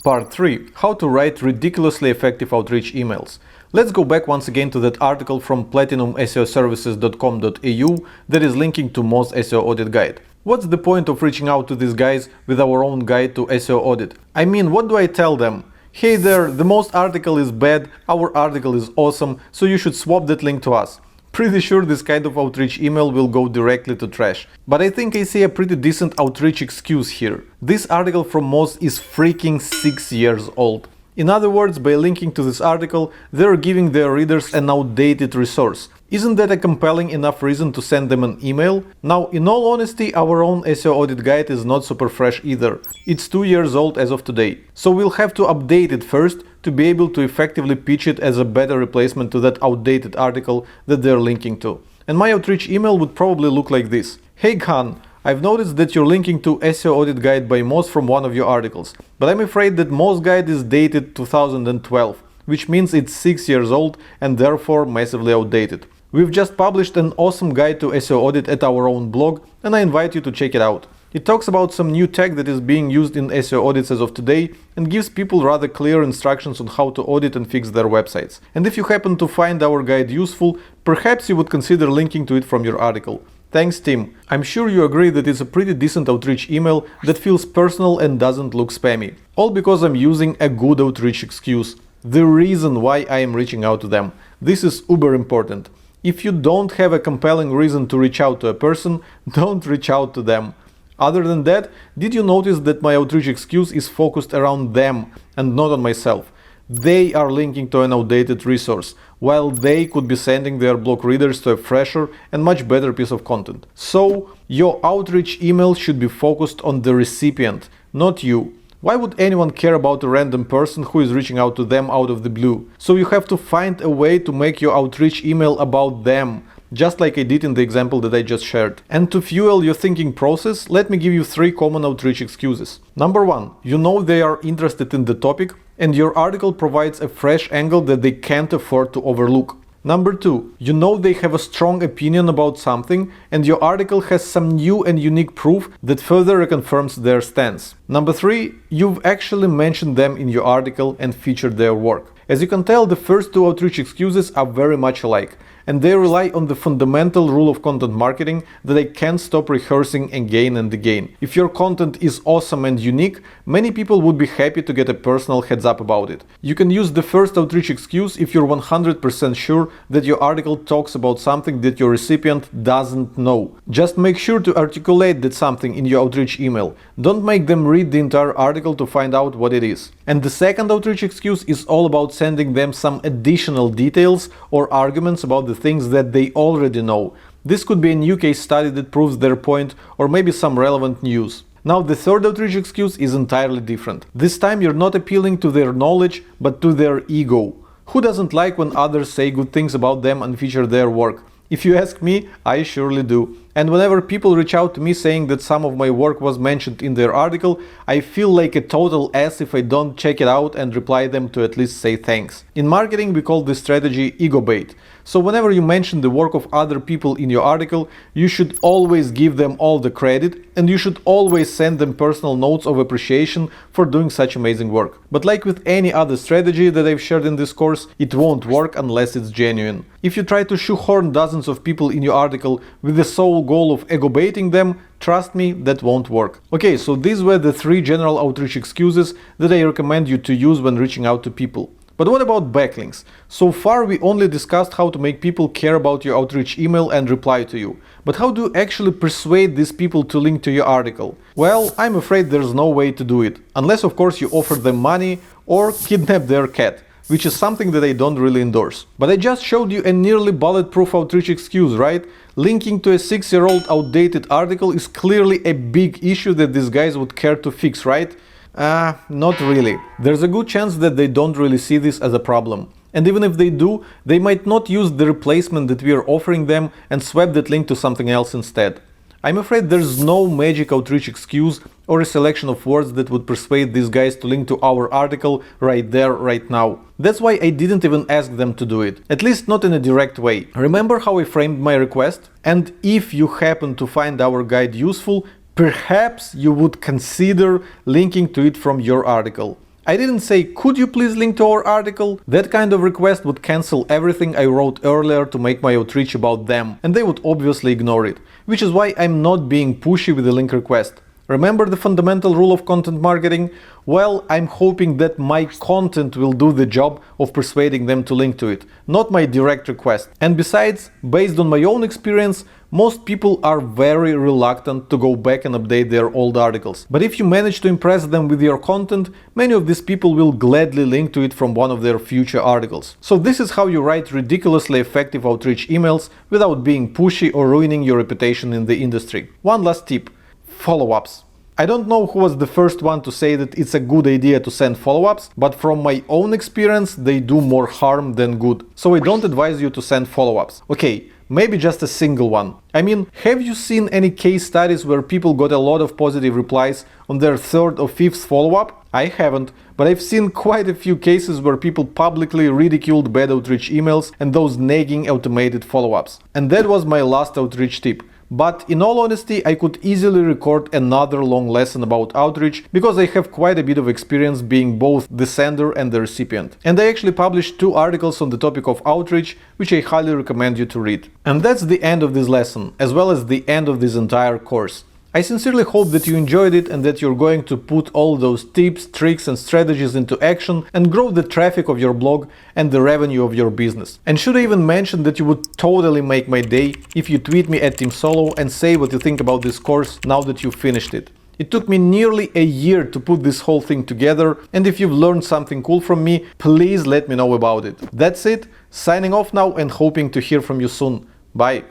Part 3. How to write ridiculously effective outreach emails. Let's go back once again to that article from platinumseoservices.com.au that is linking to Moz SEO Audit Guide. What's the point of reaching out to these guys with our own guide to SEO audit? I mean, what do I tell them? Hey there, the Moz article is bad, our article is awesome, so you should swap that link to us. Pretty sure this kind of outreach email will go directly to trash. But I think I see a pretty decent outreach excuse here. This article from Moz is freaking 6 years old. In other words, by linking to this article, they're giving their readers an outdated resource. Isn't that a compelling enough reason to send them an email? Now, in all honesty, our own SEO audit guide is not super fresh either. It's 2 years old as of today. So we'll have to update it first to be able to effectively pitch it as a better replacement to that outdated article that they're linking to. And my outreach email would probably look like this. Hey Khan, I've noticed that you're linking to SEO Audit Guide by Moz from one of your articles, but I'm afraid that Moz guide is dated 2012, which means it's 6 years old and therefore massively outdated. We've just published an awesome guide to SEO audit at our own blog, and I invite you to check it out. It talks about some new tech that is being used in SEO audits as of today and gives people rather clear instructions on how to audit and fix their websites. And if you happen to find our guide useful, perhaps you would consider linking to it from your article. Thanks, Tim. I'm sure you agree that it's a pretty decent outreach email that feels personal and doesn't look spammy. All because I'm using a good outreach excuse. The reason why I am reaching out to them. This is uber important. If you don't have a compelling reason to reach out to a person, don't reach out to them. Other than that, did you notice that my outreach excuse is focused around them and not on myself? They are linking to an outdated resource, while they could be sending their blog readers to a fresher and much better piece of content. So, your outreach email should be focused on the recipient, not you. Why would anyone care about a random person who is reaching out to them out of the blue? So you have to find a way to make your outreach email about them, just like I did in the example that I just shared. And to fuel your thinking process, let me give you 3 common outreach excuses. Number 1, you know they are interested in the topic and your article provides a fresh angle that they can't afford to overlook. Number 2, you know they have a strong opinion about something and your article has some new and unique proof that further reconfirms their stance. Number 3, you've actually mentioned them in your article and featured their work. As you can tell, the first 2 outreach excuses are very much alike, and they rely on the fundamental rule of content marketing that I can't stop rehearsing again and again. If your content is awesome and unique, many people would be happy to get a personal heads up about it. You can use the first outreach excuse if you're 100% sure that your article talks about something that your recipient doesn't know. Just make sure to articulate that something in your outreach email. Don't make them read the entire article to find out what it is. And the second outreach excuse is all about sending them some additional details or arguments about the things that they already know. This could be a new case study that proves their point, or maybe some relevant news. Now, the third outreach excuse is entirely different. This time you're not appealing to their knowledge, but to their ego. Who doesn't like when others say good things about them and feature their work? If you ask me, I surely do. And whenever people reach out to me saying that some of my work was mentioned in their article, I feel like a total ass if I don't check it out and reply them to at least say thanks. In marketing, we call this strategy ego bait. So whenever you mention the work of other people in your article, you should always give them all the credit and you should always send them personal notes of appreciation for doing such amazing work. But like with any other strategy that I've shared in this course, it won't work unless it's genuine. If you try to shoehorn dozens of people in your article with the sole goal of ego baiting them, trust me, that won't work. Okay, so these were the 3 general outreach excuses that I recommend you to use when reaching out to people. But what about backlinks? So far we only discussed how to make people care about your outreach email and reply to you. But how do you actually persuade these people to link to your article? Well, I'm afraid there's no way to do it. Unless of course you offer them money or kidnap their cat, which is something that I don't really endorse. But I just showed you a nearly bulletproof outreach excuse, right? Linking to a 6-year-old outdated article is clearly a big issue that these guys would care to fix, right? Not really. There's a good chance that they don't really see this as a problem. And even if they do, they might not use the replacement that we are offering them and swap that link to something else instead. I'm afraid there's no magic outreach excuse or a selection of words that would persuade these guys to link to our article right there, right now. That's why I didn't even ask them to do it, at least not in a direct way. Remember how I framed my request? And if you happen to find our guide useful, perhaps you would consider linking to it from your article. I didn't say, could you please link to our article? That kind of request would cancel everything I wrote earlier to make my outreach about them, and they would obviously ignore it, which is why I'm not being pushy with the link request. Remember the fundamental rule of content marketing? Well, I'm hoping that my content will do the job of persuading them to link to it, not my direct request. And besides, based on my own experience, most people are very reluctant to go back and update their old articles. But if you manage to impress them with your content, many of these people will gladly link to it from one of their future articles. So this is how you write ridiculously effective outreach emails without being pushy or ruining your reputation in the industry. One last tip. Follow-ups. I don't know who was the first one to say that it's a good idea to send follow-ups, but from my own experience, they do more harm than good. So I don't advise you to send follow-ups. Okay, maybe just a single one. I mean, have you seen any case studies where people got a lot of positive replies on their third or fifth follow-up? I haven't, but I've seen quite a few cases where people publicly ridiculed bad outreach emails and those nagging automated follow-ups. And that was my last outreach tip. But in all honesty, I could easily record another long lesson about outreach because I have quite a bit of experience being both the sender and the recipient. And I actually published 2 articles on the topic of outreach, which I highly recommend you to read. And that's the end of this lesson, as well as the end of this entire course. I sincerely hope that you enjoyed it and that you're going to put all those tips, tricks and strategies into action and grow the traffic of your blog and the revenue of your business. And should I even mention that you would totally make my day if you tweet me at @TeamSolo and say what you think about this course now that you've finished it. It took me nearly a year to put this whole thing together, and if you've learned something cool from me, please let me know about it. That's it, signing off now and hoping to hear from you soon. Bye!